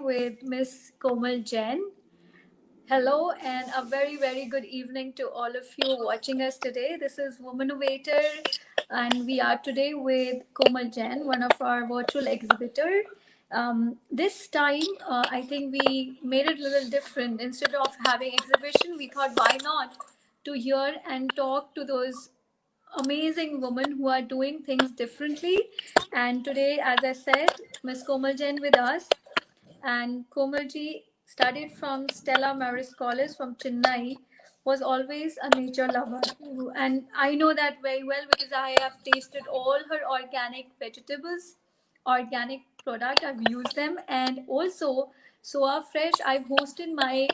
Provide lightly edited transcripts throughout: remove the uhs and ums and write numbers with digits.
with Miss Komal Jain. Hello, and a very, very good evening to all of you watching us today. This is Womanovator, and we are today with Komal Jain, one of our virtual exhibitor. This time, I think we made it a little different. Instead of having exhibition, we thought, why not to hear and talk to those amazing women who are doing things differently. And today, as I said, Miss Komal Jain with us. And Komalji studied from Stella Maris College from Chennai, was always a nature lover. And I know that very well because I have tasted all her organic vegetables, organic product. I've used them. And also, Soa Fresh, I've hosted my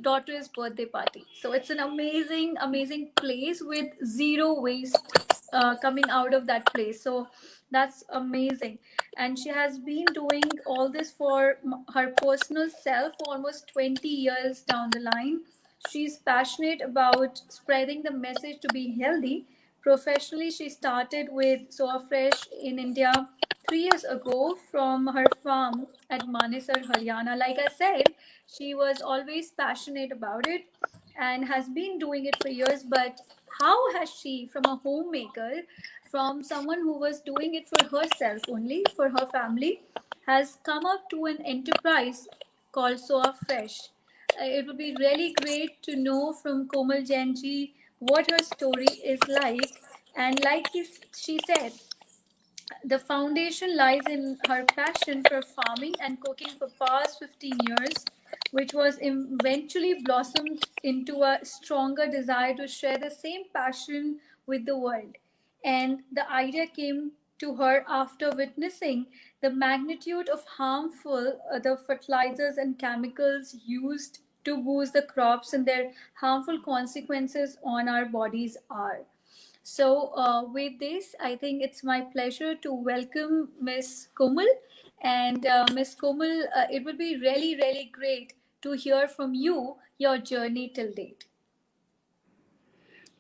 daughter's birthday party. So it's an amazing, amazing place with zero waste coming out of that place. So that's amazing. And she has been doing all this for her personal self for almost 20 years down the line. She's passionate about spreading the message to be healthy. Professionally, she started with Soa Fresh in India 3 years ago from her farm at Manesar, Haryana. Like I said, she was always passionate about it and has been doing it for years. But how has she, from a homemaker, from someone who was doing it for herself only, for her family, has come up to an enterprise called Soa Fresh? It would be really great to know from Komal Jainji what her story is like. And like she said, the foundation lies in her passion for farming and cooking for past 15 years, which was eventually blossomed into a stronger desire to share the same passion with the world. And the idea came to her after witnessing the magnitude of harmful the fertilizers and chemicals used to boost the crops and their harmful consequences on our bodies are. So, with this, I think it's my pleasure to welcome Miss Komal. And Miss Komal, it would be really, really great to hear from you your journey till date.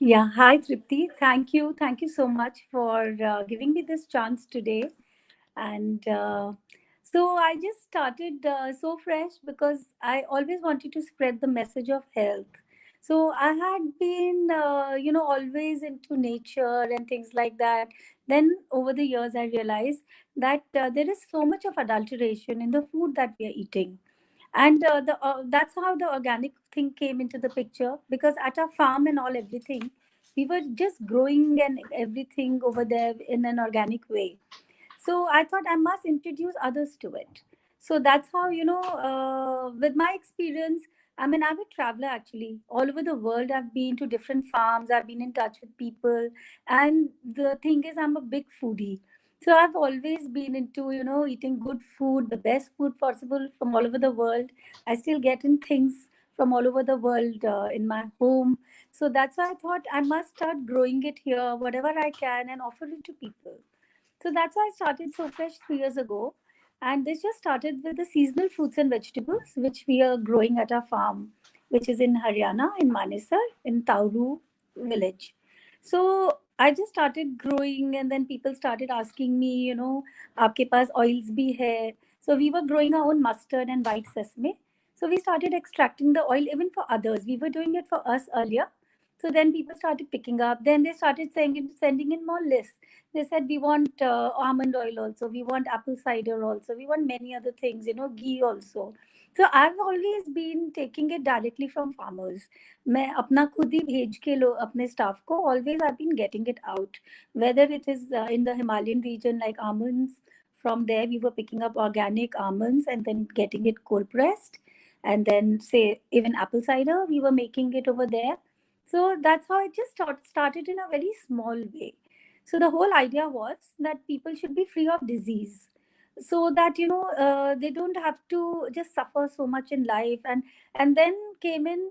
Yeah, hi Tripti. Thank you. Thank you so much for giving me this chance today. And so I just started So Fresh because I always wanted to spread the message of health. So I had been, always into nature and things like that. Then over the years, I realized that there is so much of adulteration in the food that we are eating, and that's how the organic thing came into the picture, because at our farm and all everything, we were just growing and everything over there in an organic way. So I thought I must introduce others to it. So that's how, with my experience, I'm an avid traveler actually. All over the world, I've been to different farms, I've been in touch with people. And the thing is, I'm a big foodie. So I've always been into, eating good food, the best food possible from all over the world. I still get in things from all over the world in my home. So that's why I thought I must start growing it here, whatever I can, and offer it to people. So that's why I started So Fresh 3 years ago. And this just started with the seasonal fruits and vegetables, which we are growing at our farm, which is in Haryana, in Manesar, in Tauru village. So I just started growing, and then people started asking me, aapke paas oils bhi hai. So we were growing our own mustard and white sesame. So we started extracting the oil even for others. We were doing it for us earlier. So then people started picking up. Then they started sending in more lists. They said, we want almond oil also, we want apple cider also, we want many other things, ghee also. So I've always been taking it directly from farmers. मैं अपना खुद ही भेज के लो अपने staff को, always I've been getting it out, whether it is in the Himalayan region like almonds. From there we were picking up organic almonds and then getting it cold pressed, and then say even apple cider we were making it over there. So that's how it just started in a very small way. So the whole idea was that people should be free of disease, so that they don't have to just suffer so much in life. And then came in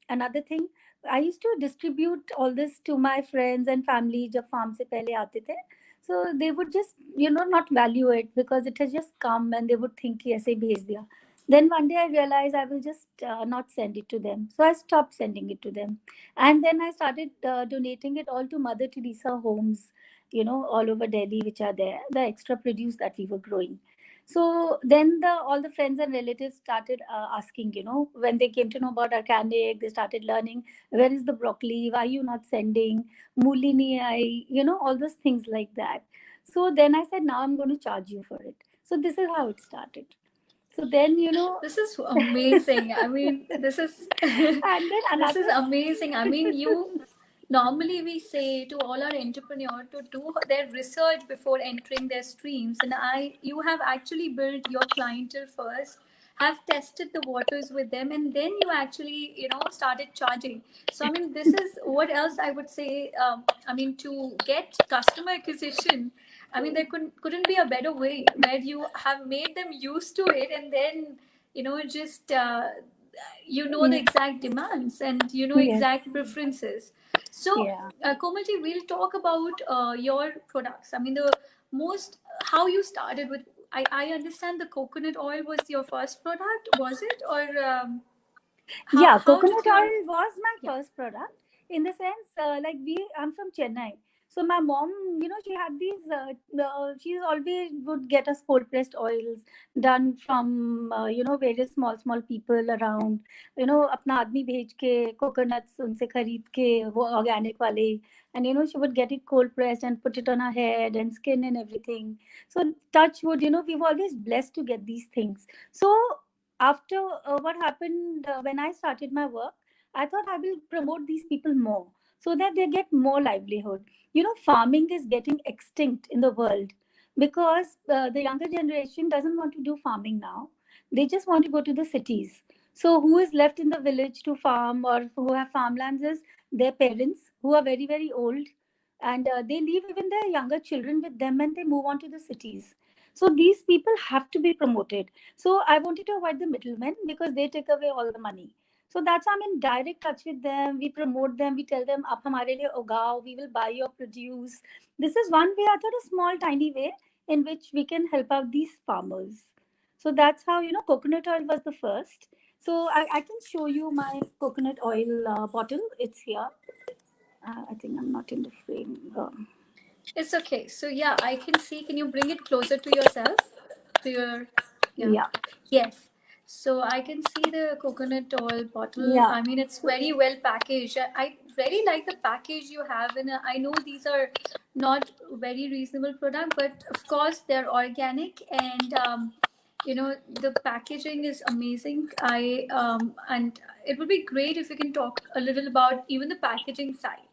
another thing. I used to distribute all this to my friends and family जब farm से पहले आते थे. So they would just not value it because it has just come, and they would think कि ऐसे ही भेज दिया. Then one day I realized I will just not send it to them. So I stopped sending it to them. And then I started donating it all to Mother Teresa homes, all over Delhi, which are there, the extra produce that we were growing. So then all the friends and relatives started asking, when they came to know about organic, they started learning, where is the broccoli? Why are you not sending? Mooli nahi aayi, all those things like that. So then I said, now I'm going to charge you for it. So this is how it started. So then, This is amazing. I mean, this is and then this is another, amazing. I mean, you normally we say to all our entrepreneurs to do their research before entering their streams, and you have actually built your clientele first, have tested the waters with them, and then you actually started charging. So I mean, this is what else I would say. I mean, to get customer acquisition, I mean, there couldn't be a better way where you have made them used to it, and then just the yeah, exact demands and yes, exact preferences. So, yeah. Komalji, we'll talk about your products. I mean, the most how you started with. I understand the coconut oil was your first product, was it, or Yeah, how did coconut your oil was my yeah. first product. In the sense, like I'm from Chennai, so my mom, she had these. She always would get us cold pressed oils done from various small people around. अपना आदमी भेज के coconuts उनसे खरीद के वो organic वाले, and she would get it cold pressed and put it on her head and skin and everything. So touch wood, we've always blessed to get these things. So after what happened when I started my work, I thought I will promote these people more so that they get more livelihood. Farming is getting extinct in the world because the younger generation doesn't want to do farming now. They just want to go to the cities. So, who is left in the village to farm or who have farmlands is their parents who are very, very old, and they leave even their younger children with them and they move on to the cities. So, these people have to be promoted. So I wanted to avoid the middlemen because they take away all the money. So that's why I'm in direct touch with them. We promote them. We tell them, "Aap hamare liye ugao. We will buy your produce." This is one way. I thought a small, tiny way in which we can help out these farmers. So that's how coconut oil was the first. So I can show you my coconut oil bottle. It's here. I think I'm not in the frame. It's okay. So yeah, I can see. Can you bring it closer to yourself? To your yeah. Yeah, Yes. So I can see the coconut oil bottle. yeah. I mean, it's very well packaged. I very like the package you have, and I know these are not very reasonable product, but of course they're organic, and the packaging is amazing. And it would be great if you can talk a little about even the packaging side,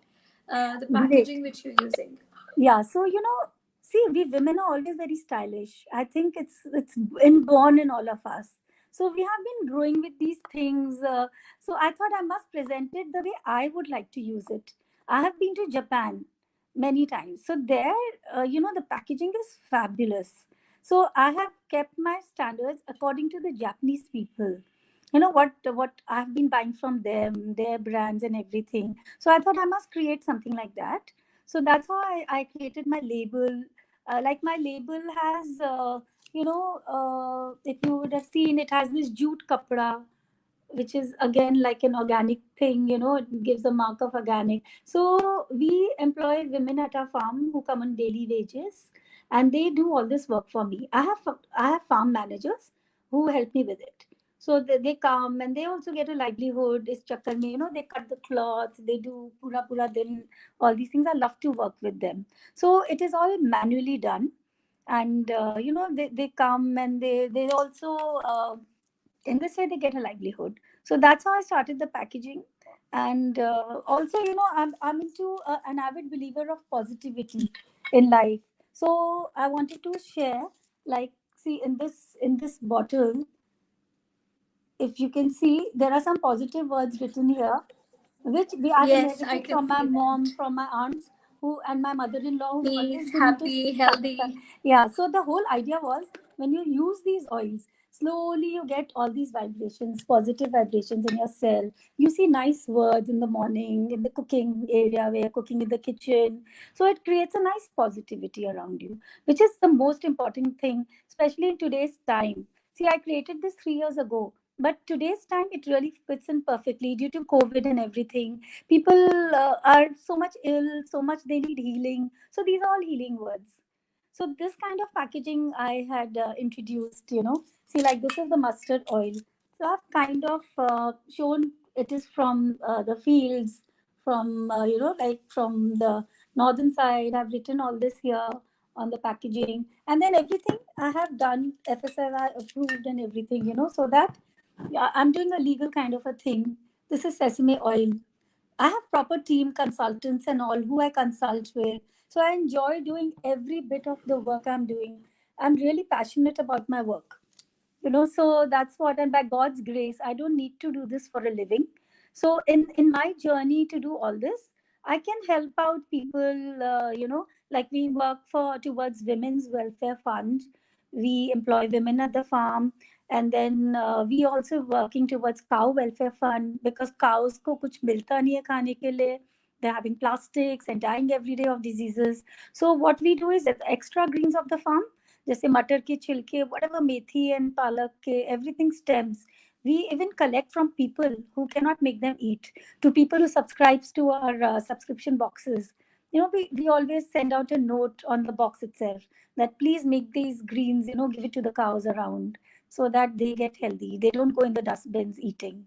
the Great. packaging which you're using. Yeah, so see, we women are always very stylish. I think it's inborn in all of us. So we have been growing with these things. So I thought I must present it the way I would like to use it. I have been to Japan many times. So there, the packaging is fabulous. So I have kept my standards according to the Japanese people. What I've been buying from them, their brands and everything. So I thought I must create something like that. So that's how I created my label. Like my label has if you would have seen, it has this jute kapda, which is again like an organic thing. It gives a mark of organic. So we employ women at our farm who come on daily wages, and they do all this work for me. I have farm managers who help me with it. So they come and they also get a livelihood. Is chakkar mein, they cut the cloth, they do pura din, all these things. I love to work with them. So it is all manually done, and they come and they also in this way they get a livelihood. So that's how I started the packaging. And also, I'm into an avid believer of positivity in life. So I wanted to share, like, see, in this bottle, if you can see, there are some positive words written here, which we I've Yes, I inherited can from my see that. mom, from my aunts, who and my mother-in-law, who's always Peace, been into happy, satsang. healthy. Yeah. So the whole idea was, when you use these oils, slowly you get all these vibrations, positive vibrations in your cell. You see nice words in the morning, in the cooking area where you're cooking in the kitchen. So it creates a nice positivity around you, which is the most important thing, especially in today's time. See, I created this 3 years ago, but today's time it really fits in perfectly due to COVID and everything. People are so much ill, so much they need healing. So these are all healing words. So this kind of packaging I had introduced, see, like this is the mustard oil. So I've kind of shown it is from the fields, from, like from the northern side. I've written all this here on the packaging. And then everything I have done, FSRI approved and everything, so that yeah, I'm doing a legal kind of a thing. This is sesame oil. I have proper team consultants and all who I consult with. So I enjoy doing every bit of the work I'm doing. I'm really passionate about my work. So that's what, and by God's grace, I don't need to do this for a living. So in my journey to do all this, I can help out people, like we work for towards Women's Welfare Fund. We employ women at the farm. And then we also working towards Cow Welfare Fund, because cows ko kuch milta nahi hai khane ke liye. They're having plastics and dying every day of diseases. So what we do is that extra greens of the farm, जैसे मटर के छिलके, whatever methi and palak के, everything stems, we even collect from people who cannot make them eat, to people who subscribes to our subscription boxes. We always send out a note on the box itself that please make these greens, give it to the cows around, so that they get healthy, they don't go in the dustbins eating.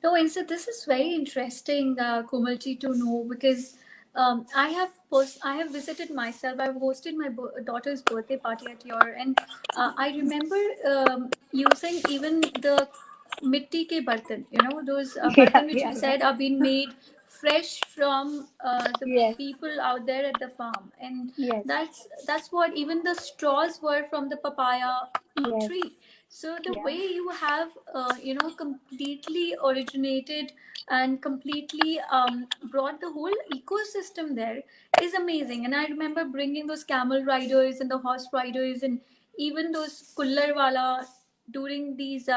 No, and so this is very interesting, Komalji, to know because I have visited myself. I've hosted my daughter's birthday party at your, and I remember using even the mitti ke bartan. You know those Yeah, bartan which you yeah, said are being made fresh from the yes, people out there at the farm, and yes, that's what even the straws were from the papaya yes, tree. So the yeah, way you have, completely originated and completely brought the whole ecosystem there is amazing. And I remember bringing those camel riders and the horse riders and even those kullar wala during these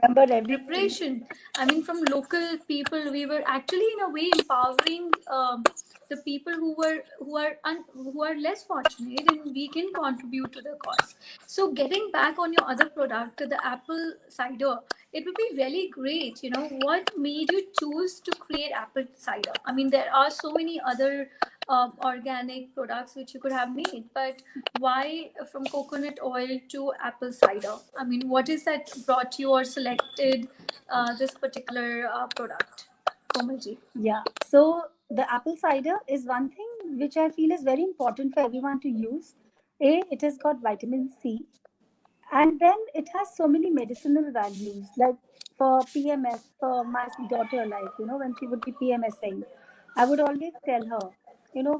remember everything. preparation. I mean, from local people, we were actually in a way empowering the people who are less fortunate, and we can contribute to the cause. So, getting back on your other product, the apple cider, it would be really great. You know, what made you choose to create apple cider? I mean, there are so many other organic products which you could have made, but why from coconut oil to apple cider? I mean, what is that brought you or selected this particular product, Komalji? Yeah. So the apple cider is one thing which I feel is very important for everyone to use. It has got vitamin C, and then it has so many medicinal values. Like for PMS, for my daughter, like when she would be PMSing, I would always tell her,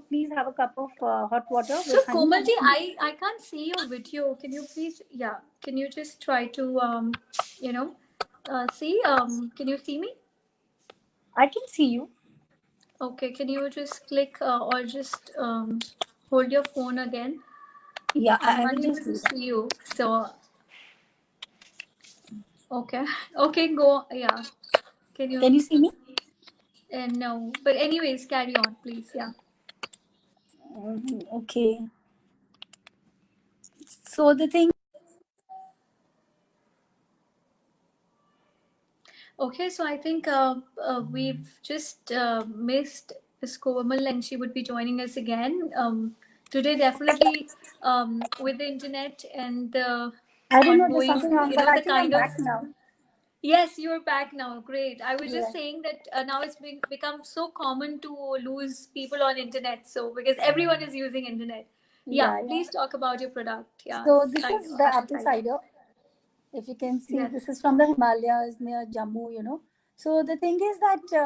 please have a cup of hot water So, with honey and Komalji, tea. I can't see your video. Can you please, yeah, can you just try to, you know, see? Can you see me? I can see you. Okay, can you just click or just hold your phone again? Yeah, I'm I will unable just to do that. see you. So, okay, okay, go. Yeah, can Can you? you see me? No, but anyways, carry on, please. Yeah. Okay. So the thing. Okay, so I think we've just missed Miss Komal, and she would be joining us again today. Definitely, with the internet and the I don't know, there's ongoing, something wrong, you but know, I the think I'm kind of. back now. Yes, you're back now. Great. I was just Yeah. saying that now it's become so common to lose people on internet. So because everyone is using internet. Yeah, Yeah, yeah. please talk about your product. Yeah, So this cider, is the apple apple cider. cider. If you can see, Yes. this is from the Himalayas near Jammu. So the thing is that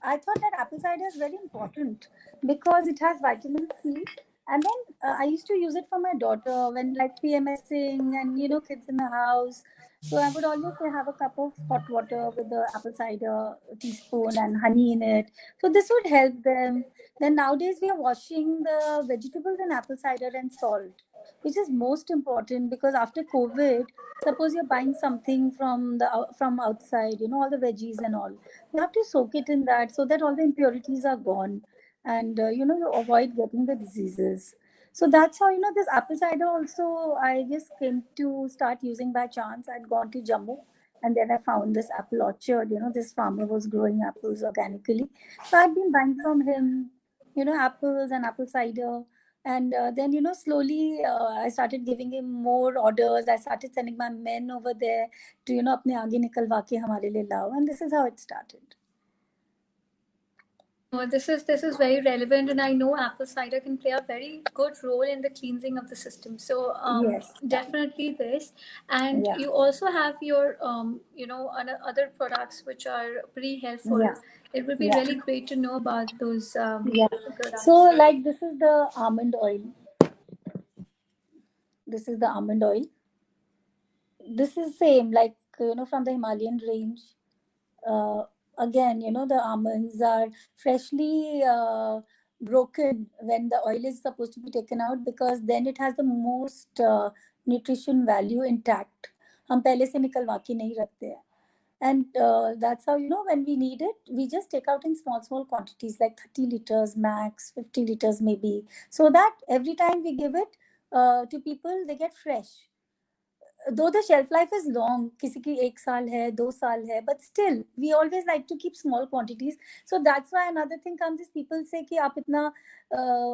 I thought that apple cider is very important because it has vitamin C. And then I used to use it for my daughter when like PMSing and kids in the house. So I would always say have a cup of hot water with the apple cider, a teaspoon and honey in it. So this would help them. Then nowadays we are washing the vegetables in apple cider and salt, which is most important because after COVID, suppose you're buying something from from outside, all the veggies and all, you have to soak it in that so that all the impurities are gone, and you avoid getting the diseases. So that's how this apple cider also I just came to start using by chance. I'd gone to Jammu, and then I found this apple orchard. This farmer was growing apples organically, so I'd been buying from him, apples and apple cider. And then, slowly I started giving him more orders. I started sending my men over there to, अपने आगे निकलवा के हमारे लिए लाओ. And this is how it started. No, this is very relevant, and I know apple cider can play a very good role in the cleansing of the system. So Yes. definitely this, and Yeah. you also have your other products which are pretty helpful. Yeah. It would be Yeah. really great to know about those Yeah. So, products. like, this is the almond oil. This is the almond oil. This is same, like, from the Himalayan range. Uh, Again, the almonds are freshly broken when the oil is supposed to be taken out, because then it has the most nutrition value intact. हम पहले से निकलवा के नहीं रखते हैं. And that's how, when we need it, we just take out in small quantities, like 30 liters max, 50 liters maybe, so that every time we give it to people, they get fresh. Though the shelf life is long, किसी की 1 साल है, 2 साल है, but still we always like to keep small quantities. So that's why another thing comes is people say कि आप इतना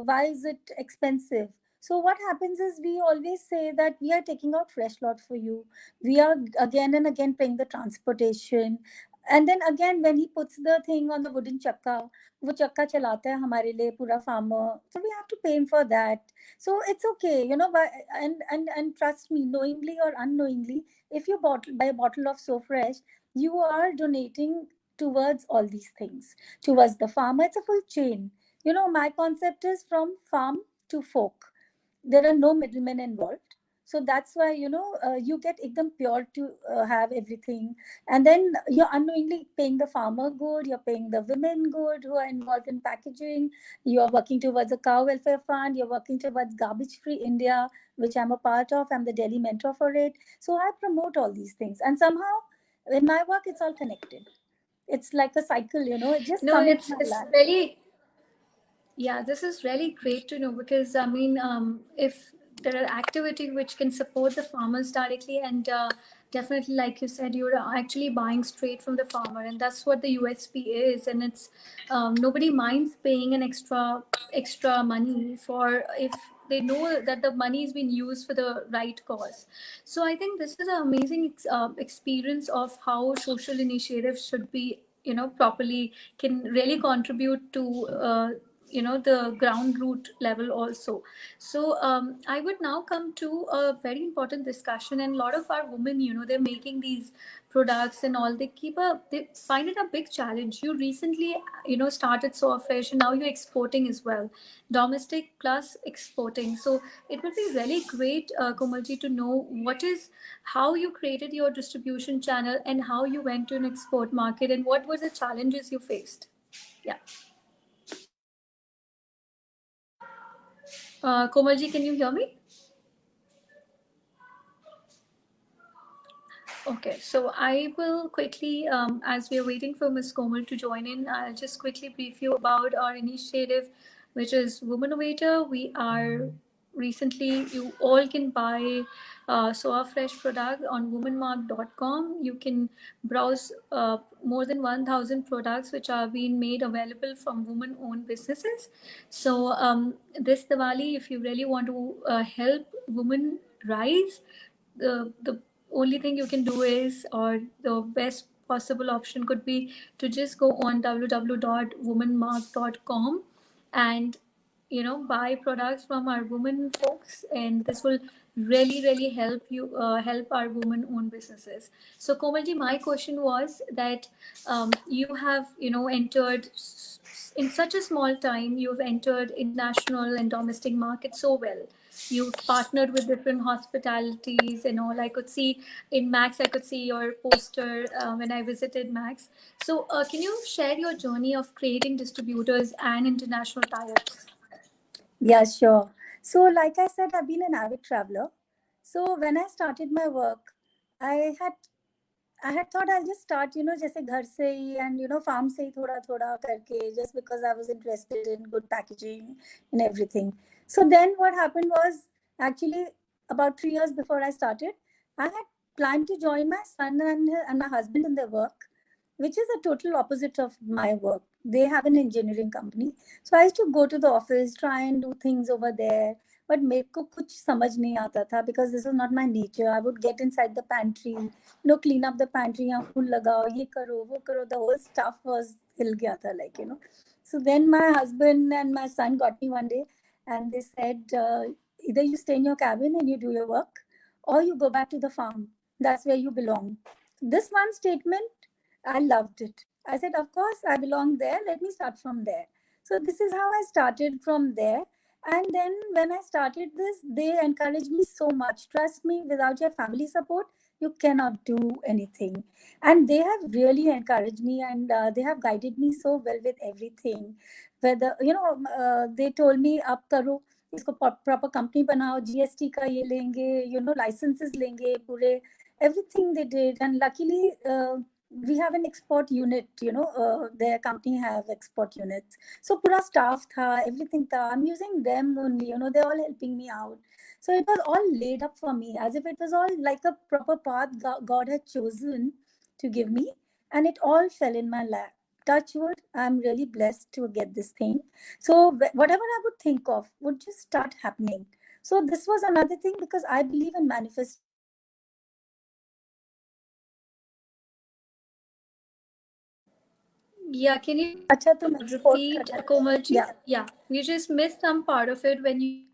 why is it expensive? So what happens is we always say that we are taking out fresh lot for you. We are again and again paying the transportation, and then again when he puts the thing on the wooden chakka, वो चक्का चलाता है हमारे लिए पूरा farmer, so we have to pay him for that. So it's okay, but, and trust me, knowingly or unknowingly, if you buy a bottle of So Fresh, you are donating towards all these things, towards the farmer. It's a full chain. My concept is from farm to folk. There are no middlemen involved. So that's why, you get ekdam pure to have everything. And then you're unknowingly paying the farmer good, you're paying the women good who are involved in packaging, you're working towards a cow welfare fund, you're working towards Garbage Free India, which I'm a part of. I'm the Delhi mentor for it. So I promote all these things. And somehow in my work, it's all connected. It's like a cycle, it just No, comes in it's my it's life. really, yeah, this is really great to know, because I mean, if there are activities which can support the farmers directly, and definitely, like you said, you're actually buying straight from the farmer, and that's what the USP is. And it's nobody minds paying an extra money for, if they know that the money is being used for the right cause. So I think this is an amazing experience of how social initiatives should be, properly, can really contribute to the ground root level also. So I would now come to a very important discussion, and a lot of our women, they're making these products and all, they find it a big challenge. You recently started So Fresh, and now you're exporting as well, domestic plus exporting. So it would be really great, Komalji, to know how you created your distribution channel, and how you went to an export market, and what were the challenges you faced. Yeah. Komalji, can you hear me? Okay, so I will quickly, as we are waiting for Ms. Komal to join in, I'll just quickly brief you about our initiative, which is Woman Waiter. We are recently, you all can buy Soa Fresh product on womanmark.com. You can browse more than 1,000 products which are being made available from women-owned businesses. So this Diwali, if you really want to help women rise, the only thing you can do is, or the best possible option could be, to just go on www.womanmark.com and buy products from our women folks, and this will really help our women owned businesses. So Komalji, my question was that you have entered in such a small time, you've entered international and domestic markets so well. You've partnered with different hospitalities and all. I could see in Max, I could see your poster when I visited Max. So can you share your journey of creating distributors and international tie-ups? Yeah, sure. So, like I said, I've been an avid traveler. So, when I started my work, I had I had thought I'll just start, जैसे घर से ही and farm से ही थोड़ा थोड़ा करके, just because I was interested in good packaging and everything. So then what happened was, actually about 3 years before I started, I had planned to join my son and my husband in their work, which is a total opposite of my work. They have an engineering company. So I used to go to the office, try and do things over there. But मेरे को कुछ समझ नहीं आता था because this was not my nature. I would get inside the pantry, clean up the pantry, यहाँ फूल लगाओ, ये करो, वो करो. The whole stuff was हिल गया था, So then my husband and my son got me one day and they said, either you stay in your cabin and you do your work, or you go back to the farm. That's where you belong. This one statement, I loved it. I said, of course, I belong there. Let me start from there. So this is how I started from there. And then when I started this, they encouraged me so much. Trust me, without your family support, you cannot do anything. And they have really encouraged me and they have guided me so well with everything. Whether, they told me, up karo, इसको proper company बनाओ, GST का ये लेंगे, licences लेंगे पूरे, everything they did. And luckily we have an export unit, their company have export units, so pura staff tha, everything tha, I'm using them only, they're all helping me out. So it was all laid up for me as if it was all like a proper path God had chosen to give me, and it all fell in my lap. Touch wood, I'm really blessed to get this thing. So whatever I would think of would just start happening. So this was another thing, because I believe in manifestation. Yeah, can you अच्छा तुम export repeat, करना. Komalji? Yeah. Yeah, we just missed some part of it when you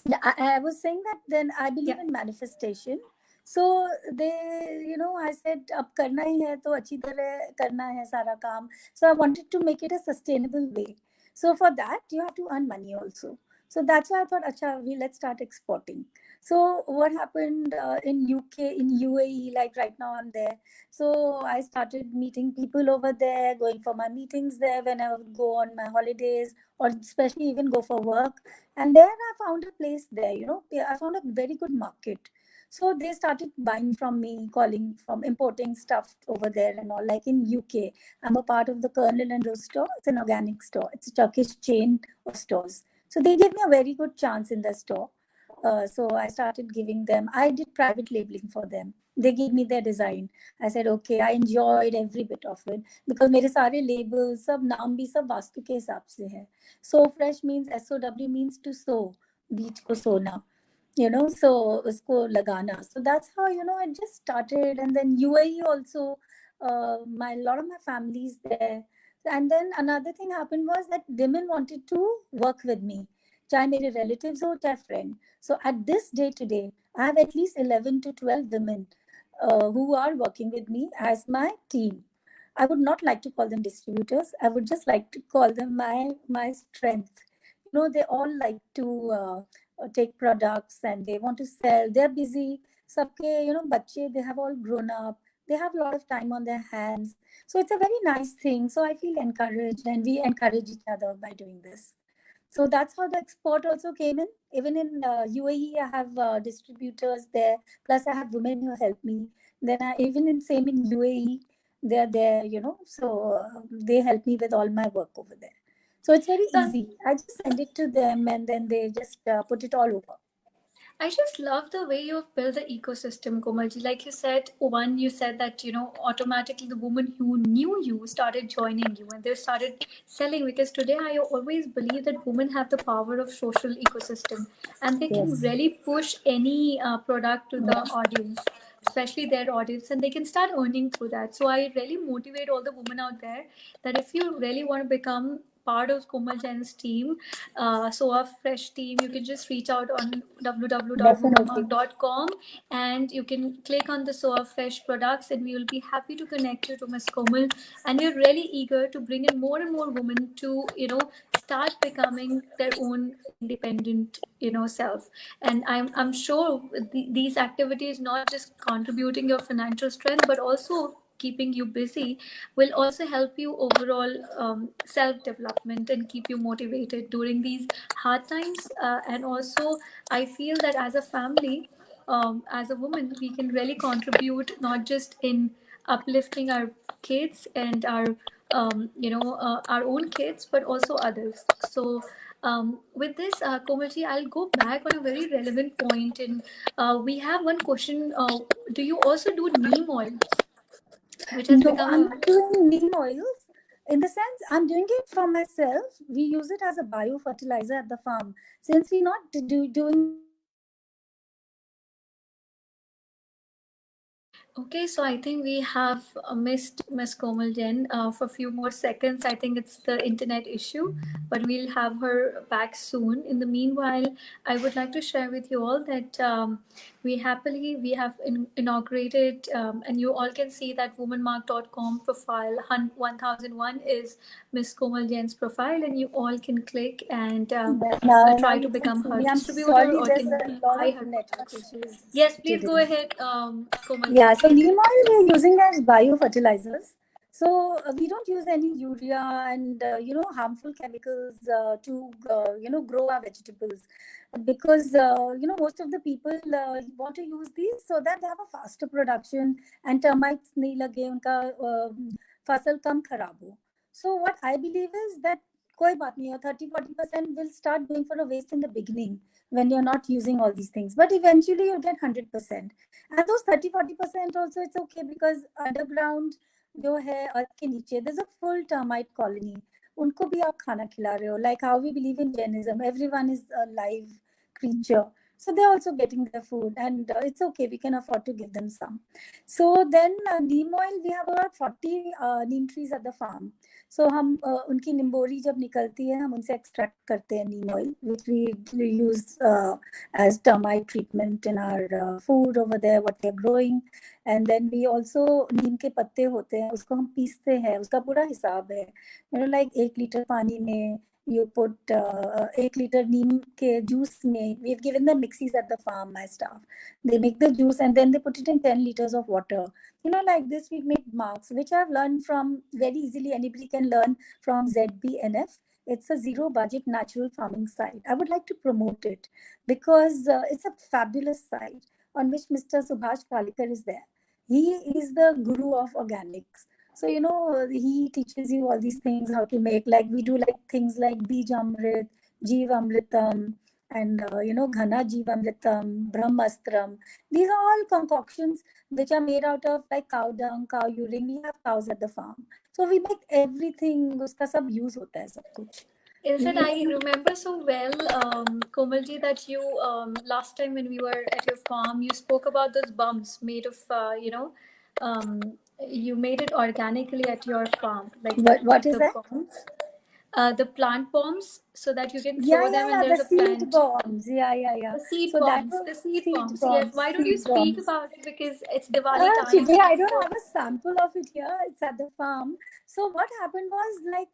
Yeah, I was saying that then I believe yeah. in manifestation. So they, I said, अब करना ही है तो अच्छी तरह करना है सारा काम. So I wanted to make it a sustainable way. So for that, you have to earn money also. So that's why I thought, acha, let's start exporting. So what happened in UK, in UAE, like right now I'm there. So I started meeting people over there, going for my meetings there when I would go on my holidays, or especially even go for work. And then I found a place there, I found a very good market. So they started buying from me, calling from importing stuff over there and all. Like in UK, I'm a part of the Colonel and Rose store. It's an organic store. It's a Turkish chain of stores. So they gave me a very good chance in the store. So I started giving them, I did private labeling for them. They gave me their design. I said, okay, I enjoyed every bit of it because मेरे सारे labels, सब नाम भी सब वास्तु के हिसाब से है. So fresh means SOW means to sow, beach ko sona, so usko lagana. So that's how, it just started. And then UAE also, my lot of my families there. And then another thing happened was that women wanted to work with me. Chahe mere relatives ho, chahe friend. So at this day today, I have at least 11 to 12 women who are working with me as my team. I would not like to call them distributors. I would just like to call them my strength. They all like to take products and they want to sell. They're busy. Sabke, bache, they have all grown up. They have a lot of time on their hands. So it's a very nice thing. So I feel encouraged and we encourage each other by doing this. So that's how the export also came in. Even in UAE, I have distributors there. Plus, I have women who help me. Then even in same in UAE, they're there, so they help me with all my work over there. So it's very So easy. I just send it to them and then they just put it all over. I just love the way you've built the ecosystem, Komalji. Like you said, one, you said that, automatically the women who knew you started joining you and they started selling, because today I always believe that women have the power of social ecosystem and they can Yes. really push any product to the Yeah. audience, especially their audience, and they can start earning through that. So I really motivate all the women out there that if you really want to become part of Komal Jain's team, Soa Fresh team, you can just reach out on Definitely. www.womanmark.com and you can click on the Soa Fresh products and we will be happy to connect you to Miss Komal. And we're really eager to bring in more and more women to, start becoming their own independent, self. And I'm sure these activities not just contributing your financial strength, but also keeping you busy will also help you overall self development and keep you motivated during these hard times. And also, I feel that as a family, as a woman, we can really contribute not just in uplifting our kids and our own kids, but also others. So with this, Komalji, I'll go back on a very relevant point, and we have one question. Do you also do neem oils? which has No, become I'm a not doing neem oils. In the sense, I'm doing it for myself. We use it as a bio fertilizer at the farm. Since we're not doing it for oils, we use it as a bio fertilizer. Okay, so I think we have missed Miss Komal Jain for a few more seconds. I think it's the internet issue, but we'll have her back soon. In the meanwhile, I would like to share with you all that we have inaugurated, and you all can see that womanmark.com profile 1001 is Miss Komal Jain's profile, and you all can click and Now try to you can become see her me. I'm distributor sorry, or there's can a lot buy of her network products. issues Yes, please go today. ahead, Komal. Yeah, so neem oil we are using as bio fertilizers. So we don't use any urea and harmful chemicals to grow our vegetables, because most of the people want to use these so that they have a faster production and termites nahi lage unka fasal kam kharab ho. So what I believe is that koi baat nahi hai, 30-40% will start going for a waste in the beginning when you're not using all these things, but eventually you'll get 100%. And those 30-40% also it's okay, because underground जो है अर्थ के नीचे there's a full termite colony. उनको भी आप खाना खिला रहे हो, like how we believe in Jainism, everyone is a live creature, so they're also getting their food, and it's okay, we can afford to give them some. So then neem oil, we have about 40 neem trees at the farm. So हम उनकी निम्बोरी जब निकलती है हम उनसे extract करते हैं neem oil, which we use as termite treatment in our food over there, what they're growing. And then we also नीम के पत्ते होते हैं उसको हम पीसते हैं, उसका पूरा हिसाब है, like 1 लीटर पानी में you put 1 लीटर नीम के juice में, we've given them mixies at the farm, my staff, they make the juice and then they put it in 10 liters of water. Like this we've made marks, which I've learned from very easily. Anybody can learn from ZBNF. It's a zero budget natural farming site. I would like to promote it because it's a fabulous site on which Mr. Subhash Kalikar is there. He is the guru of organics. So, he teaches you all these things, how to make, like we do like things like Bij Amrit, Jeev Amritam, and, Ghana Jeev Amritam, Brahmastram. These are all concoctions which are made out of like cow dung, cow urine. We have cows at the farm. So we make everything, uska sab use hota hai, sab kuch. Is it? I remember so well, Komalji, that you last time when we were at your farm, you spoke about those bumps made of, you made it organically at your farm, like What is the that? bombs, the plant bombs, so that you can Yeah, throw yeah, them and yeah. The there's a seed plant. bombs. Yeah, yeah, yeah. The seed So that bombs, was the seed seed bombs. Yes. bombs. Why don't you Seed speak bombs. about it? Because it's Diwali time. Today I don't So have a sample of it here. It's at the farm. So what happened was like,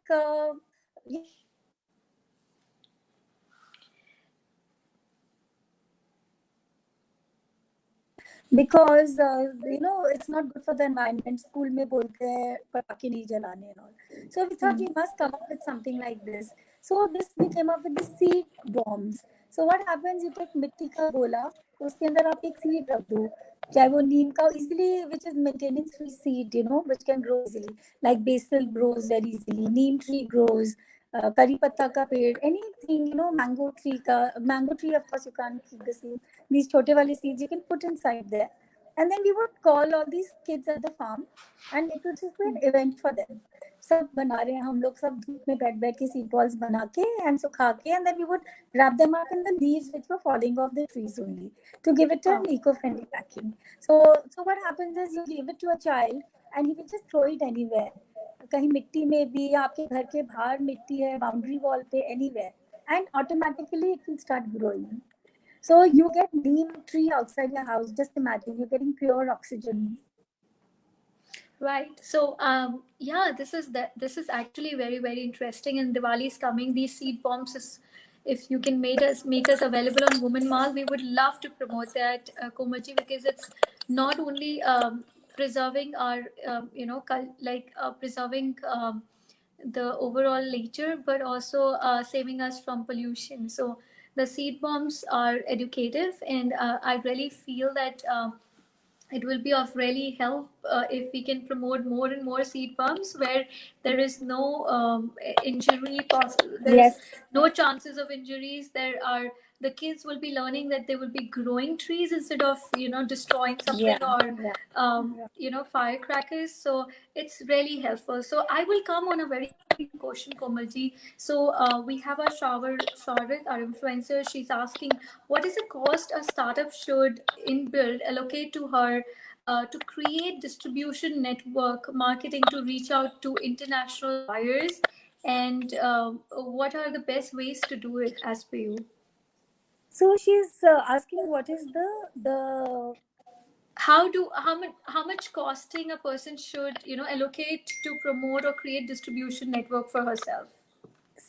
because it's not good for the environment. School में बोलते हैं पटाखे नहीं जलाने and all. So we thought we must come up with something like this. So this we came up with the seed bombs. So what happens? You take मिट्टी का गोला, उसके अंदर आप एक seed रख दो, चाहे वो नीम का easily, which is maintenance free seed, which can grow easily. Like basil grows very easily, neem tree grows, करी पत्ता का पेड़, anything, mango tree, of course you can't keep the seed. These छोटे वाले seeds you can put inside there. And then we would call all these kids at the farm and it would just be an event for them. सब बना रहे हैं हम लोग, सब धूप में बैठ बैठ के seed balls बना के and सुखा के, and then we would wrap them up in the leaves which were falling off the trees only, to give it an eco-friendly packing. So what happens is you give it to a child and he will just throw it anywhere. कहीं मिट्टी में भी, आपके घर के बाहर मिट्टी है, बाउंड्री वॉल पे, anywhere, and automatically it will start growing. So you get neem tree outside your house. Just imagine you're getting pure oxygen. right. So yeah, this is actually very very interesting. And Diwali is coming. These seed bombs is, if you can make us available on Woman Mall, we would love to promote that, Komaji, because it's not only preserving our preserving the overall nature, but also saving us from pollution. So the seed bombs are educative, and I really feel that. It will be of really help if we can promote more and more seed pumps where there is no injury possible, there is Yes. no chances of injuries, there are the kids will be learning that they will be growing trees instead of destroying something, Yeah, or yeah. firecrackers. So it's really helpful. So I will come on a very quick question, Komalji. So we have our Sharit, our influencer. She's asking, what is the cost a startup should inbuild allocate to her to create distribution network marketing to reach out to international buyers, and what are the best ways to do it as per you? So she's asking what is the How much costing a person should allocate to promote or create distribution network for herself?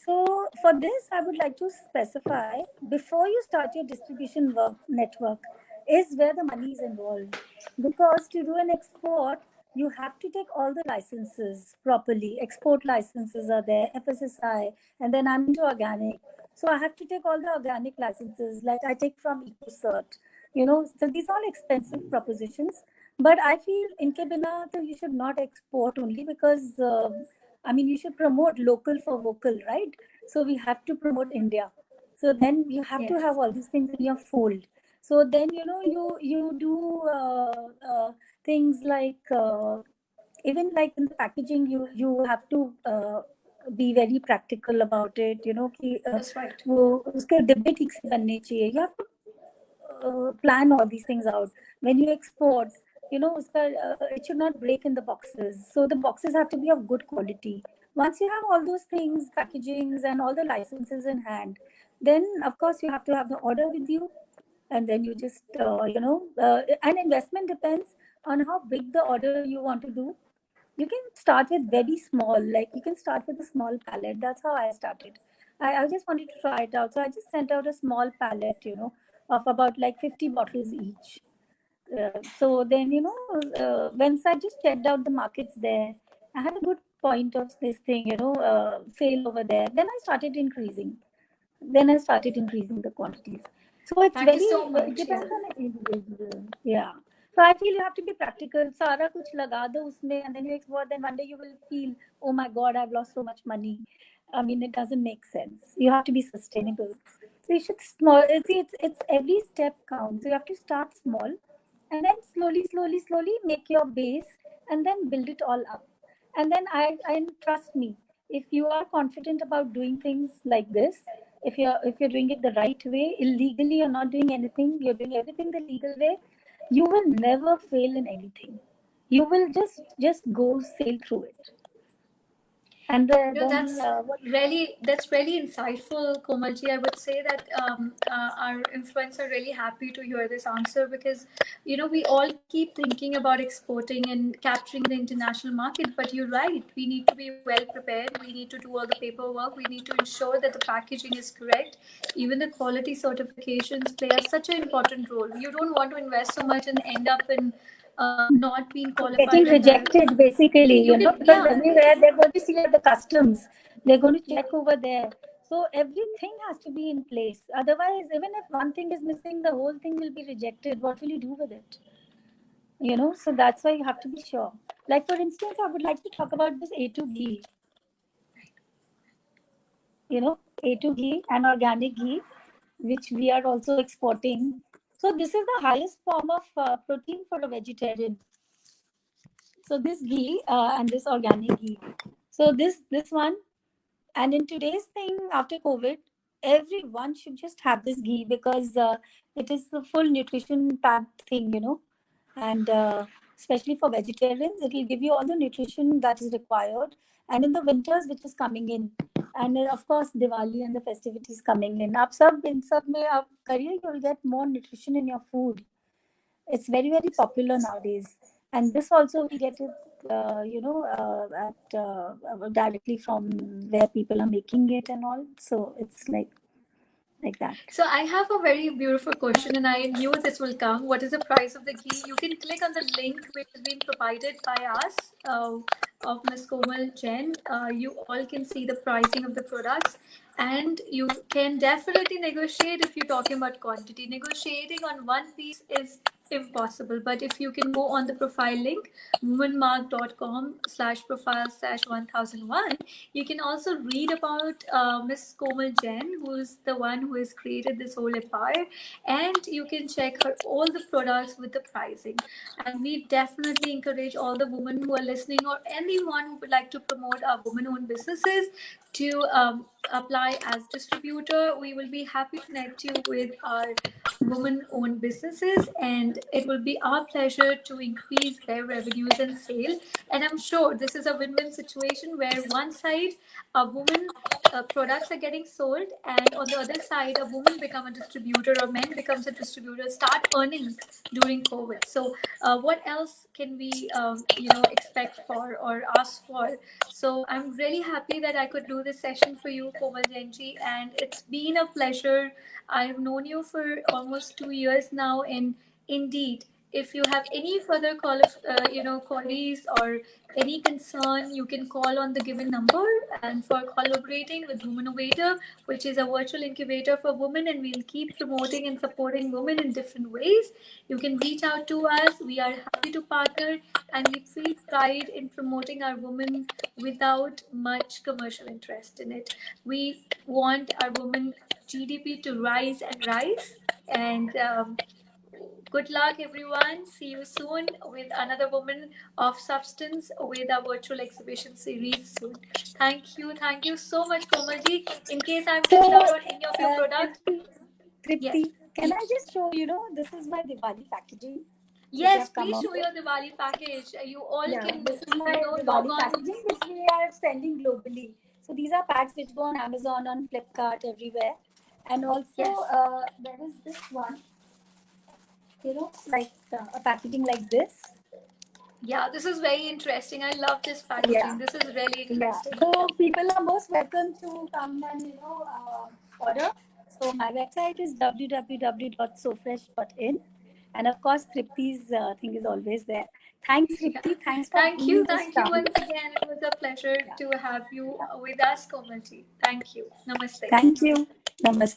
So for this, I would like to specify before you start your distribution work network is where the money is involved. Because to do an export, you have to take all the licenses properly. Export licenses are there, FSSI, and then I'm into organic. So I have to take all the organic licenses, like I take from EcoCert. So these are all expensive propositions. But I feel in Kebina, you should not export only because I mean, you should promote local for vocal, right? So we have to promote India. So then you have to have Yes. all these things in your fold. So then you do things like even like in the packaging, you have to be very practical about it. कि That's right. वो उसके डिब्बे ठीक से बनने चाहिए. You have to plan all these things out. When you export, it should not break in the boxes. So the boxes have to be of good quality. Once you have all those things, packagings and all the licenses in hand, then of course you have to have the order with you, and then you just an investment depends on how big the order you want to do. You can start with very small, like you can start with a small pallet. That's how I started. I just wanted to try it out, so I just sent out a small pallet, of about like 50 bottles each. So then, once I just checked out the markets there, I had a good point of this thing, sale over there. Then I started increasing the quantities. So it's Thank you very, so it much. Yeah. depends on the individual. Yeah. So I feel you have to be practical. Sara kuch laga do usme, and then you export. Then one day you will feel, oh my God, I've lost so much money. I mean, it doesn't make sense. You have to be sustainable. So you should small. See, it's every step counts. So you have to start small, and then slowly, slowly, slowly make your base, and then build it all up. And then I trust me, if you are confident about doing things like this, if you're doing it the right way, illegally you're not doing anything, you're doing everything the legal way, you will never fail in anything. You will just go sail through it. And then That's what really insightful, Komalji. I would say that our influencers are really happy to hear this answer, because we all keep thinking about exporting and capturing the international market. But you're right. We need to be well prepared. We need to do all the paperwork. We need to ensure that the packaging is correct. Even the quality certifications play such an important role. You don't want to invest so much and end up in not being getting qualified under. rejected basically, You can, because yeah. everywhere they're going to see at the customs, they're going to check over there. So everything has to be in place. Otherwise, even if one thing is missing, the whole thing will be rejected. What will you do with it? So that's why you have to be sure. Like for instance, I would like to talk about this A2 ghee. A2 ghee and organic ghee, which we are also exporting. So this is the highest form of protein for a vegetarian. So this ghee and this organic ghee. So this one, and in today's thing after COVID, everyone should just have this ghee because it is the full nutrition packed thing, and especially for vegetarians, it will give you all the nutrition that is required. And in the winters, which is coming in, and of course Diwali and the festivities coming in, आप सब इन सब में आप करिए, you will get more nutrition in your food. It's very very popular nowadays, and this also we get it directly from where people are making it and all, so it's like that. So I have a very beautiful question, and I knew this will come. What is the price of the ghee? You can click on the link which is being provided by us, of Ms. Komal Jain. You all can see the pricing of the products, and you can definitely negotiate if you're talking about quantity. Negotiating on one piece is if possible. But if you can go on the profile link, womanmark.com/profile/1001, you can also read about Miss Komal Jain, who's the one who has created this whole empire, and you can check her all the products with the pricing. And we definitely encourage all the women who are listening or anyone who would like to promote our women-owned businesses to apply as distributor. We will be happy to connect you with our women-owned businesses, and it will be our pleasure to increase their revenues and sale. And I'm sure this is a win-win situation where one side a woman products are getting sold, and on the other side a woman become a distributor or men becomes a distributor, start earning during COVID. So what else can we expect for or ask for? So I'm really happy that I could do this session for you, Komal Jainji, and it's been a pleasure. I've known you for almost 2 years now, and indeed, if you have any further queries or any concern, you can call on the given number. And for collaborating with Womenovator, which is a virtual incubator for women, and we'll keep promoting and supporting women in different ways, you can reach out to us. We are happy to partner, and we feel pride in promoting our women without much commercial interest in it. We want our women GDP to rise and rise. And good luck, everyone. See you soon with another woman of substance with our virtual exhibition series soon. Thank you. Thank you so much, Komalji. In case I'm missed out on any of your products, Tripti, yes. can I just show, this is my Diwali packaging. Yes, please show your Diwali package. You all can, This is my Diwali packaging, which we are sending globally. So these are packs which go on Amazon, on Flipkart, everywhere. And also, there is this one, like a packaging like this. Yeah, this is very interesting. I love this packaging. This is really interesting. So people are most welcome to come and order. So my website is www.sofresh.in, and of course Tripti's thing is always there. Thanks, Tripti. Thanks for thank you once again. It was a pleasure to have you with us, Komalji. Thank you. Namaste. Thank you. Namaste.